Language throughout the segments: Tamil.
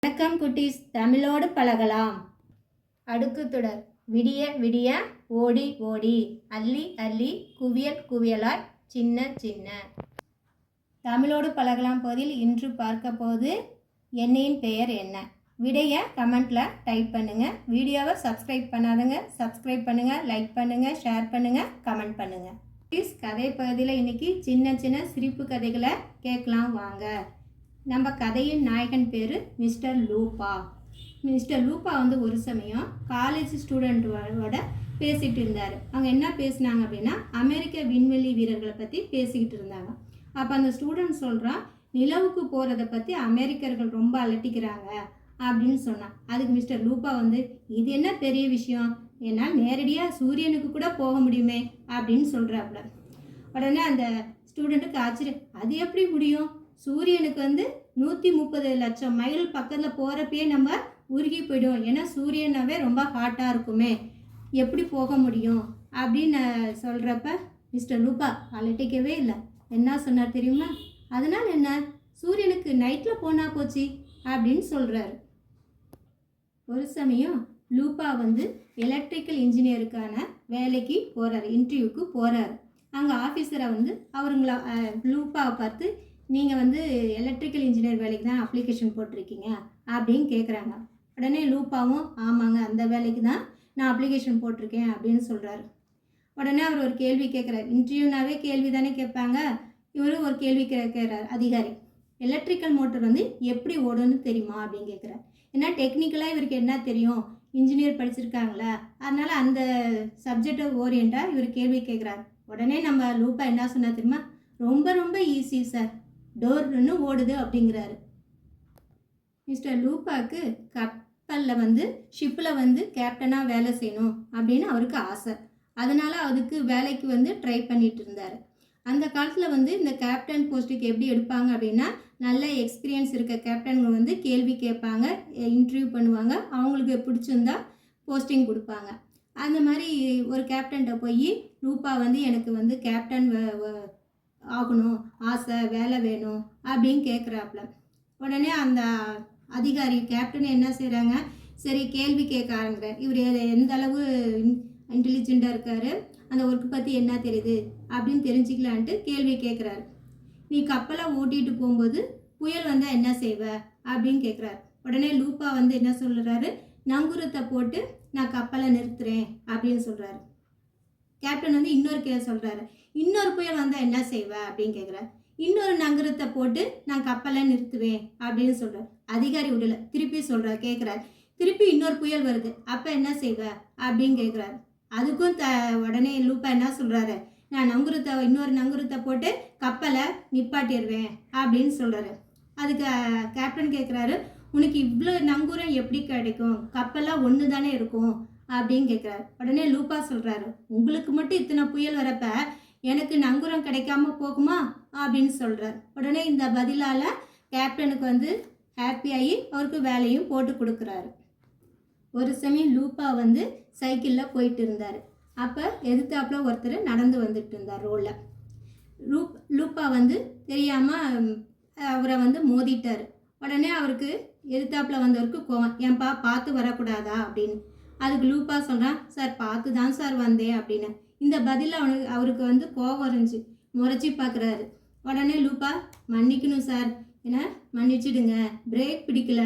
வணக்கம் குட்டீஸ், தமிழோடு பழகலாம். அடுக்கு தொடர். விடிய விடிய ஓடி ஓடி அள்ளி அள்ளி குவியல் குவியலாய் சின்ன சின்ன. தமிழோடு பழகலாம் போதில் இன்று பார்க்க போது எண்ணின் பெயர் என்ன? விடைய கமெண்ட்டில் டைப் பண்ணுங்கள். வீடியோவை சப்ஸ்கிரைப் பண்ணாதுங்க, சப்ஸ்கிரைப் பண்ணுங்கள், லைக் பண்ணுங்கள், ஷேர் பண்ணுங்கள், கமெண்ட் பண்ணுங்கள். குட்டீஸ், கதை பகுதியில் இன்றைக்கி சின்ன சின்ன சிரிப்பு கதைகளை கேட்கலாம் வாங்க. நம்ம கதையின் நாயகன் பேர் மிஸ்டர் லூப்பா. மிஸ்டர் லூப்பா ஒரு சமயம் காலேஜ் ஸ்டூடெண்ட்டோட பேசிகிட்டு இருந்தார். அவங்க என்ன பேசினாங்க அப்படின்னா, அமெரிக்க விண்வெளி வீரர்களை பற்றி பேசிக்கிட்டு இருந்தாங்க. அப்போ அந்த ஸ்டூடெண்ட் சொல்கிறான், நிலவுக்கு போகிறத பற்றி அமெரிக்கர்கள் ரொம்ப அலட்டிக்கிறாங்க அப்படின்னு சொன்னான். அதுக்கு மிஸ்டர் லூப்பா இது என்ன பெரிய விஷயம், என்னால் நேரடியாக சூரியனுக்கு கூட போக முடியுமே அப்படின்னு சொல்கிறாப்புல. உடனே அந்த ஸ்டூடெண்ட்டுக்கு ஆச்சரியம், அது எப்படி முடியும்? சூரியனுக்கு 130 லட்சம் மைல் பக்கத்தில் போகிறப்பயே நம்ம உருகி போய்டும். ஏன்னா சூரியனாவே ரொம்ப ஹாட்டாக இருக்குமே, எப்படி போக முடியும் அப்படின்னு சொல்கிறப்ப மிஸ்டர் லூப்பா அலட்டிக்கவே இல்லை. என்ன சொன்னார் தெரியுமா? அதனால் என்ன, சூரியனுக்கு நைட்டில் போனால் போச்சு அப்படின்னு சொல்கிறாரு. ஒரு சமயம் லூப்பா எலக்ட்ரிக்கல் இன்ஜினியருக்கான வேலைக்கு போகிறாரு, இன்டர்வியூக்கு போகிறாரு. அங்கே ஆஃபீஸரை அவருங்கள லூப்பாவை பார்த்து, நீங்கள் எலக்ட்ரிக்கல் இன்ஜினியர் வேலைக்கு தான் அப்ளிகேஷன் போட்டிருக்கீங்க அப்படின்னு கேட்குறாங்க. உடனே லூப்பாவும், ஆமாங்க, அந்த வேலைக்கு தான் நான் அப்ளிகேஷன் போட்டிருக்கேன் அப்படின்னு சொல்கிறாரு. உடனே அவர் ஒரு கேள்வி கேட்குறாரு. இன்டர்வியூனாவே கேள்வி தானே கேட்பாங்க. இவரும் ஒரு கேள்வி கேட்குறாரு அதிகாரி. எலக்ட்ரிக்கல் மோட்டர் எப்படி ஓடுன்னு தெரியுமா அப்படின்னு கேட்குறாரு. ஏன்னா டெக்னிக்கலாக இவருக்கு என்ன தெரியும், இன்ஜினியர் படிச்சிருக்காங்களா, அதனால் அந்த சப்ஜெக்டை ஓரியண்டாக இவர் கேள்வி கேட்குறாரு. உடனே நம்ம லூப்பா என்ன சொன்னா தெரியுமா? ரொம்ப ரொம்ப ஈஸி சார், டோர்னு ஓடுது அப்படிங்கிறாரு. மிஸ்டர் லூப்பாக்கு கப்பலில் ஷிப்பில் கேப்டனாக வேலை செய்யணும் அப்படின்னு அவருக்கு ஆசை. அதனால் அதுக்கு வேலைக்கு ட்ரை பண்ணிட்டு இருந்தார். அந்த காலத்தில் இந்த கேப்டன் போஸ்ட்டுக்கு எப்படி எடுப்பாங்க அப்படின்னா, நல்ல எக்ஸ்பீரியன்ஸ் இருக்க கேப்டன்கள் கேள்வி கேட்பாங்க, இன்டர்வியூ பண்ணுவாங்க, அவங்களுக்கு பிடிச்சிருந்தா போஸ்டிங் கொடுப்பாங்க. அந்த மாதிரி ஒரு கேப்டன்கிட்ட போய் லூப்பா எனக்கு கேப்டன் ஆகணும், ஆசை, வேலை வேணும் அப்படின்னு கேட்குறாப்புல. உடனே அந்த அதிகாரி கேப்டன் என்ன செய்கிறாங்க, சரி கேள்வி கேட்க ஆரம்பிக்கிறார். இவர் எந்த அளவு இன்டெலிஜென்ட்டாக இருக்கார், அந்த ஒர்க்கு பற்றி என்ன தெரியுது அப்படின்னு தெரிஞ்சுக்கலான்ட்டு கேள்வி கேட்குறாரு. நீ கப்பலை ஓட்டிகிட்டு போகும்போது புயல் வந்தால் என்ன செய்வ அப்படின்னு கேட்குறாரு. உடனே லூப்பா என்ன சொல்கிறாரு, நங்கூரத்தை போட்டு நான் கப்பலை நிறுத்துகிறேன் அப்படின்னு சொல்கிறாரு. கேப்டன் இன்னொரு சொல்கிறாரு, இன்னொரு புயல் வந்தால் என்ன செய்வ அப்படின்னு கேட்குறாரு. இன்னொரு நங்கரத்தை போட்டு நான் கப்பலை நிறுத்துவேன் அப்படின்னு சொல்கிறார். அதிகாரி விடல, திருப்பி சொல்கிறார், கேட்குறாரு, திருப்பி இன்னொரு புயல் வருது, அப்போ என்ன செய்வ அப்படின்னு கேட்குறாரு. அதுக்கும் உடனே லூப்பா என்ன சொல்கிறாரு, நான் இன்னொரு நங்குரத்தை போட்டு கப்பலை நிப்பாட்டிடுவேன் அப்படின்னு சொல்கிறாரு. அதுக்கு கேப்டன் கேட்குறாரு, உனக்கு இவ்வளோ நங்கூரம் எப்படி கிடைக்கும், கப்பலாக ஒன்று தானே இருக்கும் அப்படின்னு கேட்குறாரு. உடனே லூப்பா சொல்கிறாரு, உங்களுக்கு மட்டும் இத்தனை புயல் வரப்ப எனக்கு நங்கூரம் கிடைக்காம போகுமா அப்படின்னு சொல்கிறார். உடனே இந்த பதிலால் கேப்டனுக்கு ஹாப்பியாகி அவருக்கு வேலையும் போட்டு கொடுக்குறாரு. ஒரு சமயம் லூப்பா சைக்கிளில் போயிட்டு இருந்தார். அப்போ எதிர்த்தாப்பில் ஒருத்தர் நடந்து வந்துட்டு இருந்தார் ரோடில். லூப்பா தெரியாமல் அவரை மோதிட்டார். உடனே அவருக்கு எதிர்த்தாப்பில் வந்தவருக்கு கோவம், ஏன்பா பார்த்து வரக்கூடாதா அப்படின்னு. அதுக்கு லூப்பா சொல்கிறான், சார் பார்த்து தான் சார் வந்தேன் அப்படின்னு. இந்த பதில் அவருக்கு கோவம் இருந்துச்சு, முறைச்சி பார்க்குறாரு. உடனே லூப்பா, மன்னிக்கணும் சார், ஏன்னா மன்னிச்சிடுங்க, பிரேக் பிடிக்கல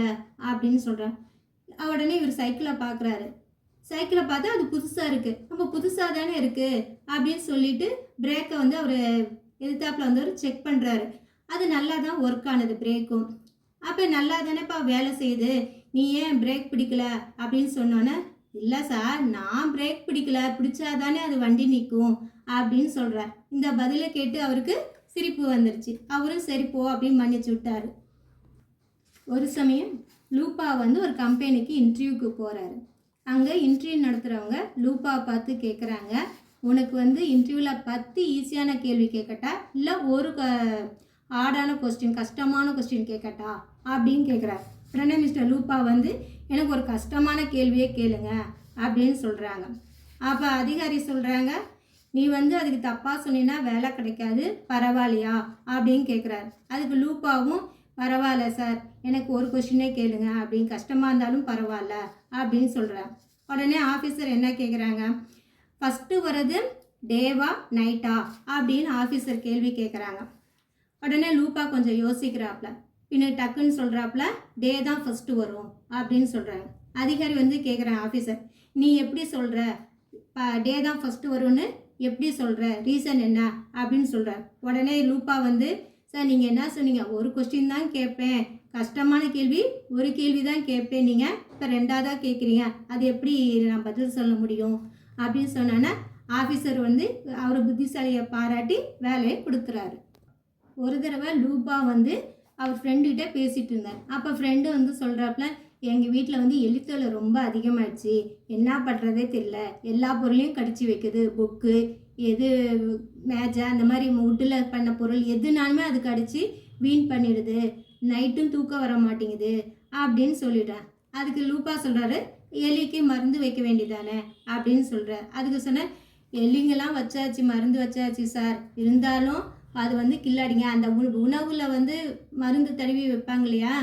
அப்படின்னு சொல்கிறேன். உடனே இவர் சைக்கிளை பார்க்குறாரு. சைக்கிளை பார்த்தா அது புதுசாக இருக்குது, நம்ம புதுசாக தானே இருக்குது அப்படின்னு சொல்லிட்டு பிரேக்கை அவர் எதிர்த்தாப்பில் அவர் செக் பண்ணுறாரு. அது நல்லா தான் ஒர்க் ஆனது பிரேக்கும். அப்போ நல்லா தானேப்பா வேலை செய்யுது, நீ ஏன் பிரேக் பிடிக்கல அப்படின்னு சொன்னோன்னே, இல்லை சார், நான் பிரேக் பிடிக்கல, பிடிச்சாதானே அது வண்டி நிற்கும் அப்படின்னு சொல்கிறார். இந்த பதிலை கேட்டு அவருக்கு சிரிப்பு வந்துருச்சு. அவரும் சரி போ அப்படின்னு மன்னிச்சு விட்டார். ஒரு சமயம் லூப்பா ஒரு கம்பெனிக்கு இன்டர்வியூக்கு போகிறாரு. அங்கே இன்டர்வியூ நடத்துகிறவங்க லூப்பாவை பார்த்து கேட்குறாங்க, உனக்கு இன்டர்வியூவில் 10 ஈஸியான கேள்வி கேட்கட்டா, இல்லை ஒரு ஹார்டான கொஸ்டின், கஷ்டமான கொஸ்டின் கேட்கட்டா அப்படின்னு கேட்குறாரு. உடனே மிஸ்டர் லூப்பா எனக்கு ஒரு கஷ்டமான கேள்வியே கேளுங்க அப்படின்னு சொல்கிறாங்க. அப்போ அதிகாரி சொல்கிறாங்க, நீ அதுக்கு தப்பாக சொன்னீங்கன்னா வேலை கிடைக்காது, பரவாயில்லையா அப்படின்னு கேட்குறாரு. அதுக்கு லூப்பாவும், பரவாயில்ல சார், எனக்கு ஒரு கொஷினே கேளுங்க அப்படின்னு, கஷ்டமாக இருந்தாலும் பரவாயில்ல அப்படின்னு சொல்கிறேன். உடனே ஆஃபீஸர் என்ன கேட்குறாங்க, ஃபஸ்ட்டு வர்றது டேவா நைட்டா அப்படின்னு ஆஃபீஸர் கேள்வி கேட்குறாங்க. உடனே லூப்பா கொஞ்சம் யோசிக்கிறாப்புல, பின்ன டக்குன்னு சொல்கிறாப்புல டே தான் ஃபஸ்ட்டு வரும் அப்படின்னு சொல்கிறாங்க. அதிகாரி வந்து கேட்குறாங்க ஆஃபீஸர், நீ எப்படி சொல்கிற, டே தான் ஃபஸ்ட்டு வரும்னு எப்படி சொல்கிற, ரீசன் என்ன அப்படின்னு சொல்கிறார். உடனே லூப்பா வந்து, சார் நீங்கள் என்ன சொன்னீங்க, ஒரு கொஸ்டின் தான் கேட்பேன், கஷ்டமான கேள்வி ஒரு கேள்வி தான் கேட்பேன், நீங்கள் இப்போ ரெண்டாவதாக கேட்குறீங்க, அது எப்படி நான் பதில் சொல்ல முடியும் அப்படின்னு சொன்னோன்னா ஆஃபீஸர் வந்து அவர் புத்திசாலியை பாராட்டி வேலையை கொடுத்துறாரு. ஒரு தடவை லூப்பா வந்து அவர் ஃப்ரெண்டுக்கிட்ட பேசிகிட்டு இருந்தார். அப்போ ஃப்ரெண்டு வந்து சொல்கிறாப்புல, எங்கள் வீட்டில் வந்து எலித்தொலை ரொம்ப அதிகமாகிடுச்சு, என்ன பண்ணுறதே தெரியல, எல்லா பொருளையும் கடிச்சு வைக்குது, புக்கு எது மேஜை அந்த மாதிரி வுட்டில் பண்ண பொருள் எதுனாலுமே அது கடிச்சு வீண் பண்ணிடுது, நைட்டும் தூக்கம் வர மாட்டேங்குது அப்படின்னு சொல்லிட்டேன். அதுக்கு லூப்பா சொல்கிறாரு, எலிக்கு மருந்து வைக்க வேண்டியதானே அப்படின்னு சொல்கிறார். அதுக்கு சொன்ன, எலிங்கெல்லாம் வச்சாச்சு, மருந்து வச்சாச்சு சார், இருந்தாலும் அது வந்து கில்லாடிங்க, அந்த உணவில் வந்து மருந்து தடவி வைப்பாங்க இல்லையா,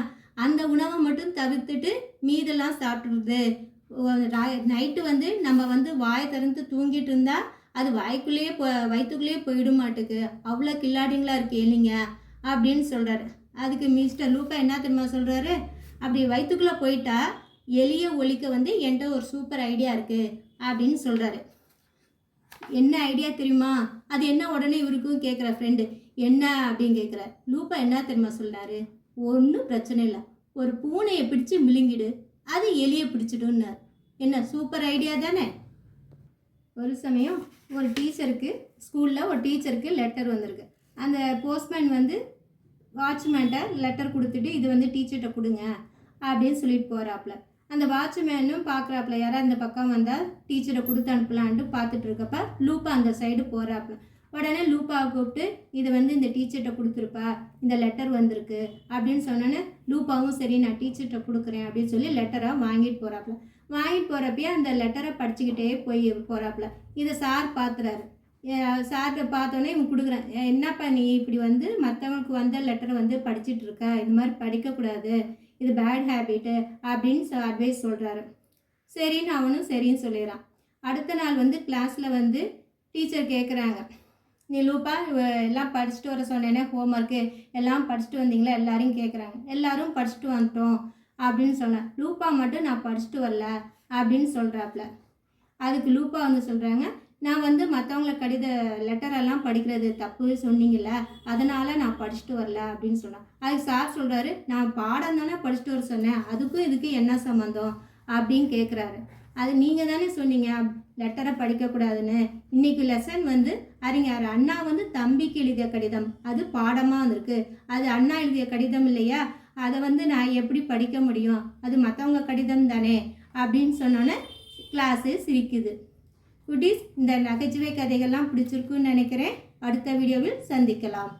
அந்த உணவை மட்டும் தவிர்த்துட்டு மீதெல்லாம் சாப்பிட்றது. நைட்டு வந்து நம்ம வந்து வாயை திறந்து தூங்கிட்டு இருந்தால் அது வாய்க்குள்ளேயே வயிற்றுக்குள்ளேயே போயிட மாட்டுக்கு, அவ்வளோ கில்லாடிங்களா இருக்கு எலிங்க அப்படின்னு சொல்கிறாரு. அதுக்கு மிஸ்டர் லூப்பா என்ன தெரியுமா சொல்கிறாரு, அப்படி வயிற்றுக்குள்ளே போயிட்டா எலியை ஒழிக்க வந்து என்கிட்ட ஒரு சூப்பர் ஐடியா இருக்குது அப்படின்னு சொல்கிறாரு. என்ன ஐடியா தெரியுமா, அது என்ன உடனே இவருக்கும் கேட்குற ஃப்ரெண்டு, என்ன அப்படின்னு கேட்குற. லூப்பா என்ன தெரியுமா சொல்கிறாரு, ஒன்றும் பிரச்சனை இல்லை, ஒரு பூனையை பிடிச்சி விழுங்கிடு, அது எலியை பிடிச்சிடுன்னார். என்ன சூப்பர் ஐடியா தானே. ஒரு சமயம் ஒரு டீச்சருக்கு ஸ்கூலில் ஒரு டீச்சருக்கு லெட்டர் வந்திருக்கு. அந்த போஸ்ட்மேன் வந்து வாட்ச்மேன்கிட்ட லெட்டர் கொடுத்துட்டு இது வந்து டீச்சர்கிட்ட கொடுங்க அப்படின்னு சொல்லிட்டு போகிறாப்புல. அந்த வாட்ச்மேனும் பார்க்குறாப்புல, யாராவது அந்த பக்கம் வந்தால் டீச்சரை கொடுத்து அனுப்பலான்ட்டு பார்த்துட்டு இருக்கப்ப லூப்பா அந்த சைடு போகிறாப்புல. உடனே லூப்பாவை கூப்பிட்டு, இதை வந்து இந்த டீச்சர்கிட்ட கொடுத்துருப்பா, இந்த லெட்டர் வந்திருக்கு அப்படின்னு சொன்னோன்னே லூப்பாவும் சரி நான் டீச்சர்கிட்ட கொடுக்குறேன் அப்படின்னு சொல்லி லெட்டரை வாங்கிட்டு போகிறாப்புல. வாங்கிட்டு போகிறப்பயே அந்த லெட்டரை படிச்சுக்கிட்டே போய் போகிறாப்புல. இதை சார் பார்த்துறாரு. சார்கிட்ட பார்த்தோன்னே இவன் கொடுக்குறேன், என்னப்பா நீ இப்படி வந்து மற்றவங்களுக்கு வந்த லெட்டரை வந்து படிச்சுட்டு இருக்க, இது மாதிரி படிக்கக்கூடாது, இது பேட் ஹேபிட்டு அப்படின்னு அட்வைஸ் சொல்கிறாரு. சரின்னு அவனும் சரின்னு சொல்லிடுறான். அடுத்த நாள் வந்து கிளாஸில் வந்து டீச்சர் கேட்குறாங்க, நீ லூப்பா எல்லாம் படிச்சுட்டு வர சொன்னேனே, ஹோம்ஒர்க்கு எல்லாம் படிச்சுட்டு வந்தீங்களா எல்லாரையும் கேட்குறாங்க. எல்லாரும் படிச்சுட்டு வந்துட்டோம் அப்படின்னு சொன்னேன். லூப்பா மட்டும் நான் படிச்சுட்டு வரல அப்படின்னு சொல்கிறாப்புல. அதுக்கு லூப்பா வந்து சொல்கிறாங்க, நான் வந்து மற்றவங்கள லெட்டரெல்லாம் படிக்கிறது தப்பு சொன்னீங்கல்ல, அதனால் நான் படிச்சுட்டு வரல அப்படின்னு சொன்னேன். அதுக்கு சார் சொல்கிறாரு, நான் பாடம் தானே படிச்சுட்டு வர சொன்னேன், அதுக்கும் இதுக்கு என்ன சம்மந்தம் அப்படின்னு கேட்குறாரு. அது நீங்கள் தானே சொன்னீங்க லெட்டரை படிக்கக்கூடாதுன்னு. இன்றைக்கி லெசன் வந்து அறிஞர் அண்ணா வந்து தம்பிக்கு எழுதிய கடிதம், அது பாடமாக வந்திருக்கு, அது அண்ணா எழுதிய கடிதம் இல்லையா, அதை வந்து நான் எப்படி படிக்க முடியும், அது மற்றவங்க கடிதம் தானே அப்படின்னு சொன்னோன்னே கிளாஸு சிரிக்குது. குட்டீஸ், இந்த நகைச்சுவை கதைகள்லாம் பிடிச்சிருக்குன்னு நினைக்கிறேன். அடுத்த வீடியோவில் சந்திக்கலாம்.